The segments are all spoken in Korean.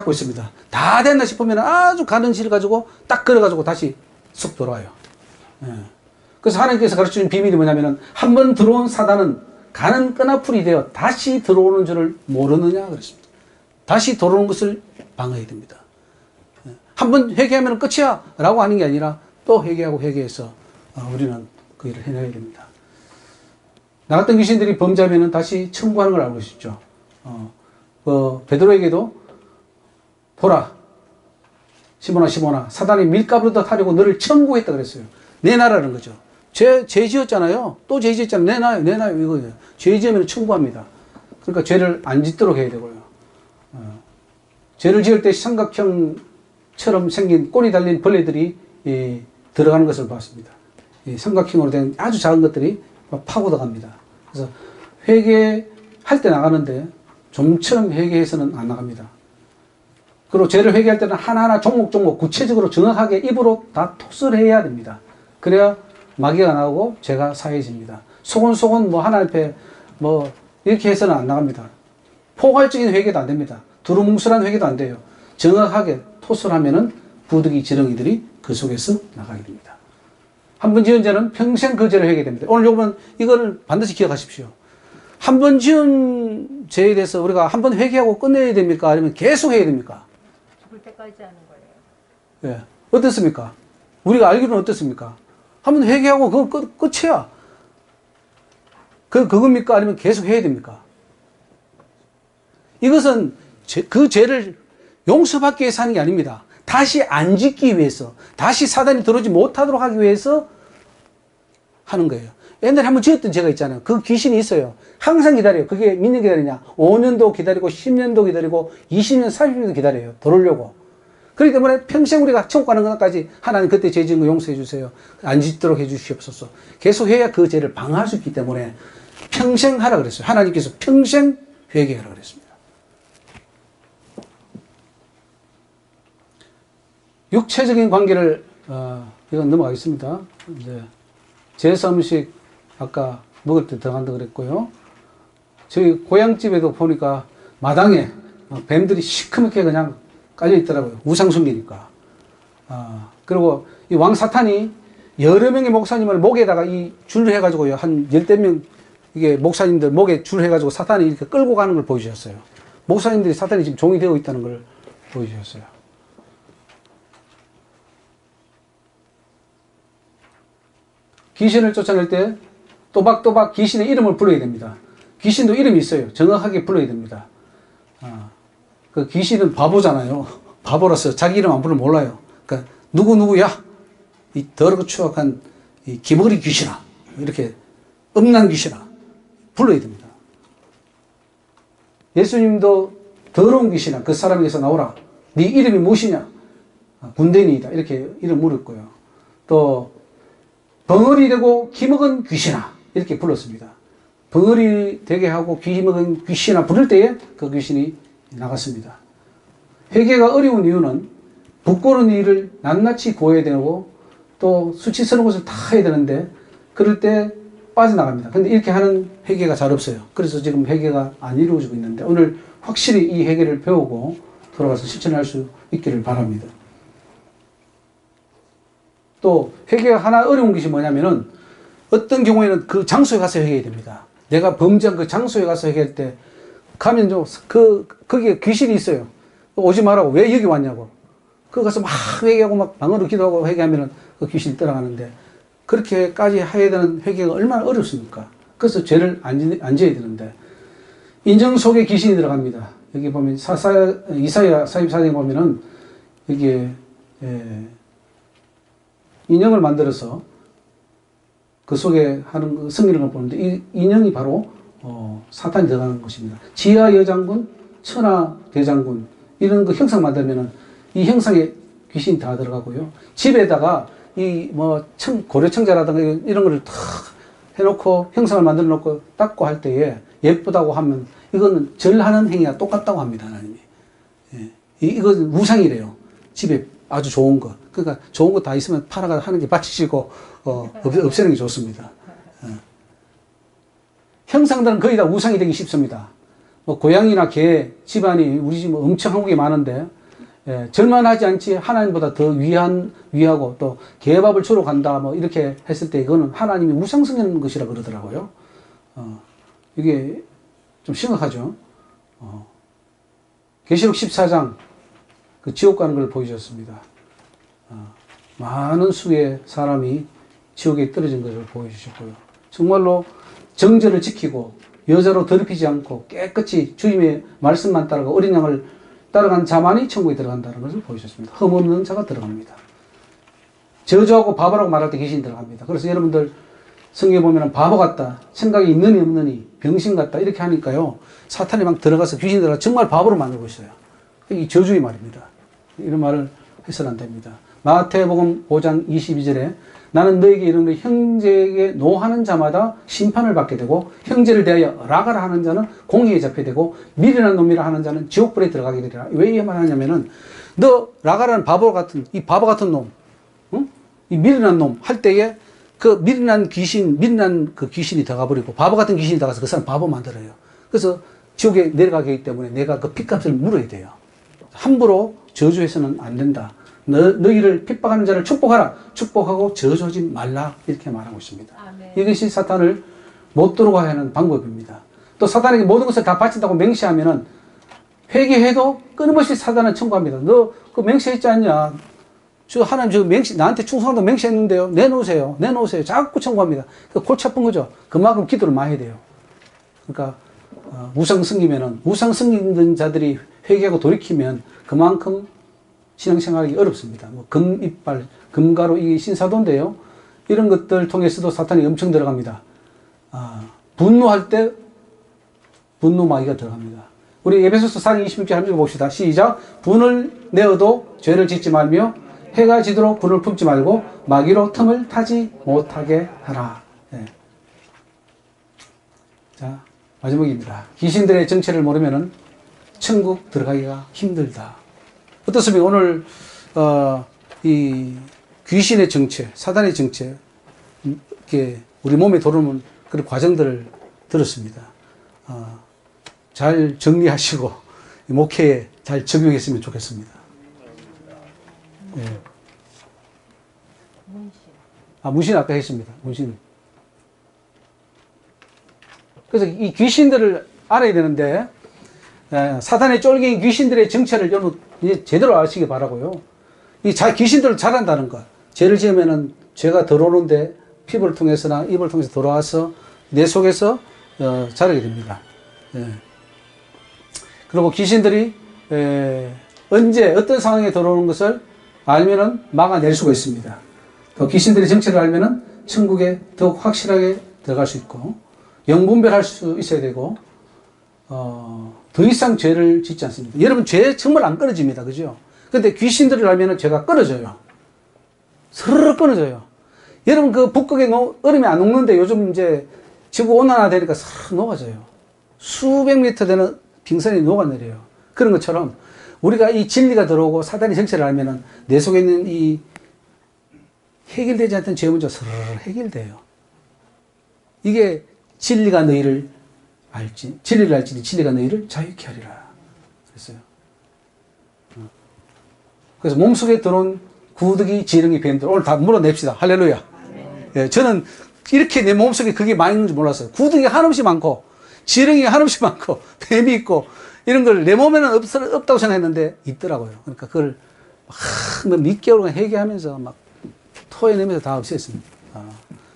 잡고 있습니다. 다 됐나 싶으면 아주 가는 실 가지고 딱 걸어가지고 다시 쑥 돌아와요. 예. 그래서 하나님께서 가르치는 비밀이 뭐냐면은 한 번 들어온 사단은 가는 끈앞풀이 되어 다시 들어오는 줄을 모르느냐 그랬습니다. 다시 들어오는 것을 방어해야 됩니다. 한 번 회개하면 끝이야 라고 하는 게 아니라 또 회개하고 회개해서 우리는 그 일을 해내야 됩니다. 나갔던 귀신들이 범죄하면 다시 청구하는 걸 알고 있죠. 베드로에게도 보라 시몬아 사단이 밀가부르다 타려고 너를 청구했다 그랬어요. 내놔라는 거죠. 죄 지었잖아요. 또 죄 지었잖아요. 내놔요 이거예요. 죄 지으면 청구합니다. 그러니까 죄를 안 짓도록 해야 되고요. 죄를 지을 때 삼각형처럼 생긴 꼬리 달린 벌레들이 들어가는 것을 봤습니다. 삼각형으로 된 아주 작은 것들이 파고 들어갑니다. 그래서 회개할 때 나가는데 좀처럼 회개해서는 안 나갑니다. 그리고 죄를 회개할 때는 하나하나 종목 구체적으로 정확하게 입으로 다 토스를 해야 됩니다. 그래야 마귀가 나오고 죄가 사해집니다. 소곤소곤 하나 앞에 이렇게 해서는 안 나갑니다. 포괄적인 회개도 안 됩니다. 두루뭉술한 회개도 안 돼요. 정확하게 토스를 하면은 부득이 지렁이들이 그 속에서 나가게 됩니다. 한 번 지은 죄는 평생 그 죄를 회개됩니다. 오늘 요거는 이거를 반드시 기억하십시오. 한 번 지은 죄에 대해서 우리가 한 번 회개하고 끝내야 됩니까? 아니면 계속 해야 됩니까? 죽을 때까지 하는 거예요. 예. 어떻습니까? 우리가 알기로는 어떻습니까? 한 번 회개하고 그거 끝이야. 그겁니까? 아니면 계속 해야 됩니까? 이것은 그 죄를 용서받기 위해서 하는 게 아닙니다. 다시 안 짓기 위해서, 다시 사단이 들어오지 못하도록 하기 위해서 하는 거예요. 옛날에 한번 지었던 죄가 있잖아요. 그 귀신이 있어요. 항상 기다려요. 그게 몇 년 기다리냐? 5년도 기다리고, 10년도 기다리고, 20년, 30년도 기다려요. 들어오려고. 그렇기 때문에 평생 우리가 천국 가는 것까지 하나님 그때 죄 지은 거 용서해 주세요. 안 짓도록 해 주시옵소서. 계속 해야 그 죄를 방어할 수 있기 때문에 평생 하라 그랬어요. 하나님께서 평생 회개하라 그랬습니다. 육체적인 관계를 이건 넘어가겠습니다. 이제 제사 음식 아까 먹을 때 들어간다 그랬고요. 저희 고향집에도 보니까 마당에 뱀들이 시커멓게 그냥 깔려 있더라고요. 우상 숭배니까. 그리고 이 왕 사탄이 여러 명의 목사님을 목에다가 이 줄 해가지고요. 한 열댓 명 이게 목사님들 목에 줄 해가지고 사탄이 이렇게 끌고 가는 걸 보여주셨어요. 목사님들이 사탄이 지금 종이 되어 있다는 걸 보여주셨어요. 귀신을 쫓아낼 때 또박또박 귀신의 이름을 불러야 됩니다. 귀신도 이름이 있어요. 정확하게 불러야 됩니다. 그 귀신은 바보잖아요. 바보라서 자기 이름 안 부르면 몰라요. 그러니까 누구야? 이 더럽고 추악한 이 기머리 귀신아. 이렇게 음란 귀신아. 불러야 됩니다. 예수님도 더러운 귀신아. 그 사람에게서 나오라. 네 이름이 무엇이냐? 군대니이다. 이렇게 이름 물었고요. 또 벙어리 되고 기먹은 귀신아. 이렇게 불렀습니다. 벙어리 되게 하고 기먹은 귀신아 부를 때에 그 귀신이 나갔습니다. 회개가 어려운 이유는 부끄러운 일을 낱낱이 구해야 되고 또 수치스러운 것을 다 해야 되는데 그럴 때 빠져나갑니다. 근데 이렇게 하는 회개가 잘 없어요. 그래서 지금 회개가 안 이루어지고 있는데 오늘 확실히 이 회개를 배우고 돌아가서 실천할 수 있기를 바랍니다. 또 회개가 하나 어려운 것이 뭐냐면은 어떤 경우에는 그 장소에 가서 회개해야 됩니다. 내가 범죄한 그 장소에 가서 회개할 때 가면 좀 거기에 귀신이 있어요. 오지 말라고. 왜 여기 왔냐고. 그 가서 막 회개하고 막 방언으로 기도하고 회개하면은 그 귀신이 떠나가는데 그렇게까지 해야 되는 회개가 얼마나 어렵습니까? 그래서 죄를 안 지어야 되는데 인정 속에 귀신이 들어갑니다. 여기 보면 이사야 44장에 보면은 여기에 인형을 만들어서 그 속에 하는 성기는 걸 보는데 이 인형이 바로 사탄이 들어가는 것입니다. 지하 여장군, 천하 대장군 이런 그 형상 만들면은 이 형상에 귀신이 다 들어가고요. 집에다가 이 고려청자라든가 이런 거를 탁 해놓고 형상을 만들어 놓고 닦고 할 때에 예쁘다고 하면 이거는 절하는 행위와 똑같다고 합니다. 하나님이. 예. 이건 우상이래요. 집에 아주 좋은 거. 그러니까 좋은 거 다 있으면 팔아가 하는 게 바치시고 없애는 게 좋습니다. 형상들은 거의 다 우상이 되기 쉽습니다. 고양이나 개 집안이 우리 집 엄청 한국에 많은데 절만하지 않지 하나님보다 더 위하고 또 개밥을 주러 간다 뭐 이렇게 했을 때 이거는 하나님이 우상숭배하는 것이라 그러더라고요. 이게 좀 심각하죠. 계시록 14장 그 지옥 가는 걸 보여주셨습니다. 많은 수의 사람이 지옥에 떨어진 것을 보여주셨고요. 정말로 정절을 지키고 여자로 더럽히지 않고 깨끗이 주님의 말씀만 따라가고 어린 양을 따라간 자만이 천국에 들어간다는 것을 보여주셨습니다. 흠없는 자가 들어갑니다. 저주하고 바보라고 말할 때 귀신이 들어갑니다. 그래서 여러분들 성경에 보면 바보 같다, 생각이 있느니 없느니, 병신 같다 이렇게 하니까요. 사탄이 막 들어가서 귀신이 들어가 정말 바보로 만들고 있어요. 이 저주의 말입니다. 이런 말을 해서는 안 됩니다. 마태복음 5장 22절에 나는 너에게 이르노니 형제에게 노하는 자마다 심판을 받게 되고 형제를 대하여 라가라 하는 자는 공의에 잡게 되고 미련한 놈이라 하는 자는 지옥불에 들어가게 되리라. 왜 이 말을 하냐면은 너 라가라는 바보 같은 이 바보 같은 놈, 응? 이 미련한 놈 할 때에 그 미련한 그 귀신이 들어가 버리고 바보 같은 귀신이 들어가서 그 사람 바보 만들어요. 그래서 지옥에 내려가게 되기 때문에 내가 그 핏값을 물어야 돼요. 함부로 저주해서는 안 된다. 너희를 핍박하는 자를 축복하라. 축복하고 저주하지 말라. 이렇게 말하고 있습니다. 아멘. 이것이 사탄을 못 들어가게 하는 방법입니다. 또 사탄에게 모든 것을 다 바친다고 맹세하면은 회개해도 끊임없이 사탄은 청구합니다. 너 그 맹세했지 않냐? 하나님 나한테 충성한다고 맹세했는데요. 내놓으세요. 자꾸 청구합니다. 골치 아픈 거죠. 그만큼 기도를 많이 해야 돼요. 그러니까 우상 승리면은 우상 승리된 자들이 회개하고 돌이키면 그만큼 신앙생활이 어렵습니다. 뭐 금이빨, 금가루 이게 신사도인데요. 이런 것들 통해서도 사탄이 엄청 들어갑니다. 분노할 때 분노마귀가 들어갑니다. 우리 에베소서 4장 26절 한번 봅시다. 시작. 분을 내어도 죄를 짓지 말며 해가 지도록 분을 품지 말고 마귀로 틈을 타지 못하게 하라. 네. 자, 마지막입니다. 귀신들의 정체를 모르면은 천국 들어가기가 힘들다. 어떻습니까? 오늘 이 귀신의 정체, 사단의 정체, 이렇게 우리 몸에 들어오는 그런 과정들을 들었습니다. 잘 정리하시고 목회에 잘 적용했으면 좋겠습니다. 네. 문신 아까 했습니다. 문신. 그래서 이 귀신들을 알아야 되는데 사탄의 쫄갱이 귀신들의 정체를 여러분 이제 제대로 아시기 바라고요. 이 귀신들을 잘한다는 것. 죄를 지으면은 죄가 들어오는데 피부를 통해서나 입을 통해서 들어와서 내 속에서 자라게 됩니다. 그리고 귀신들이 언제 어떤 상황에 들어오는 것을 알면은 막아낼 수가 있습니다. 또 귀신들의 정체를 알면은 천국에 더욱 확실하게 들어갈 수 있고 영분별할 수 있어야 되고 더 이상 죄를 짓지 않습니다. 여러분 죄 정말 안 끊어집니다. 그죠? 근데 귀신들을 알면은 죄가 끊어져요. 스르르 끊어져요. 여러분 그 북극에 얼음이 안 녹는데 요즘 이제 지구 온난화 되니까 싹 녹아져요. 수백 미터 되는 빙산이 녹아내려요. 그런 것처럼 우리가 이 진리가 들어오고 사단의 정체를 알면은 내 속에 있는 이 해결되지 않던 죄 문제가 스르르 해결돼요. 이게 진리가 너희를 알지, 진리를 알지니 진리가 너희를 자유케 하리라. 그랬어요. 그래서 몸속에 들어온 구더기, 지렁이, 뱀들 오늘 다 물어냅시다. 할렐루야. 예, 저는 이렇게 내 몸속에 그게 많이 있는 줄 몰랐어요. 구더기가 한없이 많고 지렁이가 한없이 많고 뱀이 있고 이런 걸 내 몸에는 없다고 생각했는데 있더라고요. 그러니까 그걸 몇 개월간 회개하면서 막 토해내면서 다 없앴습니다.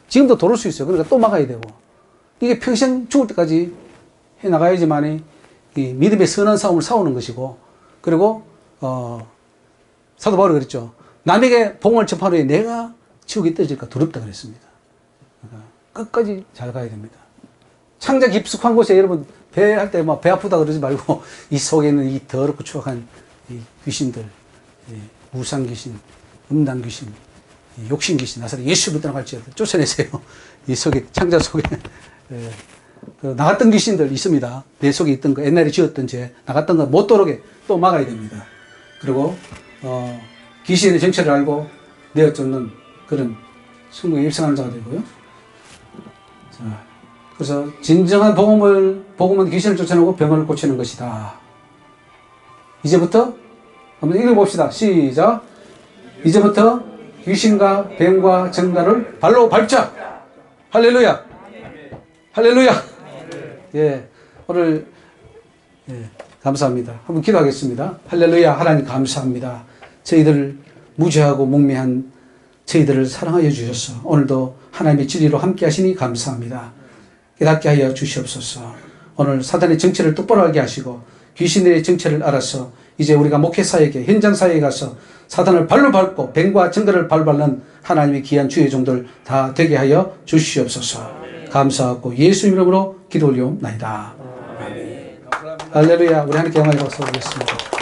지금도 돌을 수 있어요. 그러니까 또 막아야 되고 이게 평생 죽을 때까지 해나가야지만이 이 믿음의 선한 싸움을 싸우는 것이고 그리고 사도 바울이 그랬죠. 남에게 복음을 전파하는 후에 내가 지옥에 떨어질까 두렵다 그랬습니다. 그러니까 끝까지 잘 가야 됩니다. 창자 깊숙한 곳에 여러분 배 할 때 막 배 아프다 그러지 말고 이 속에 있는 이 더럽고 추악한 이 귀신들, 우상 귀신, 음란 귀신, 욕심 귀신, 나사렛 예수를 떠나갈지어다 쫓아내세요. 이 속에 창자 속에 그 나갔던 귀신들 있습니다. 내 속에 있던 거 옛날에 지었던 죄 나갔던 거 못 들어오게 또 막아야 됩니다. 그리고 귀신의 정체를 알고 내어쫓는 그런 천국에 입성하는 자가 되고요. 자, 그래서 진정한 복음은 귀신을 쫓아내고 병을 고치는 것이다. 이제부터 한번 읽어봅시다. 시작. 이제부터 귀신과 뱀과 정갈을 발로 밟자. 할렐루야. 할렐루야. 예, 오늘 예, 감사합니다. 한번 기도하겠습니다. 할렐루야. 하나님 감사합니다. 저희들 무죄하고 묵매한 저희들을 사랑하여 주셔서 오늘도 하나님의 진리로 함께 하시니 감사합니다. 깨닫게 하여 주시옵소서. 오늘 사단의 정체를 똑바로 알게 하시고 귀신들의 정체를 알아서 이제 우리가 목회사에게 현장사에 가서 사단을 발로 밟고 뱀과 정갈을 발밟는 하나님의 귀한 주의 종들 다 되게 하여 주시옵소서. 감사하고 예수 이름으로 기도 올리옵나이다. 할렐루야. 우리 하나님께 영광을 박수 드리겠습니다.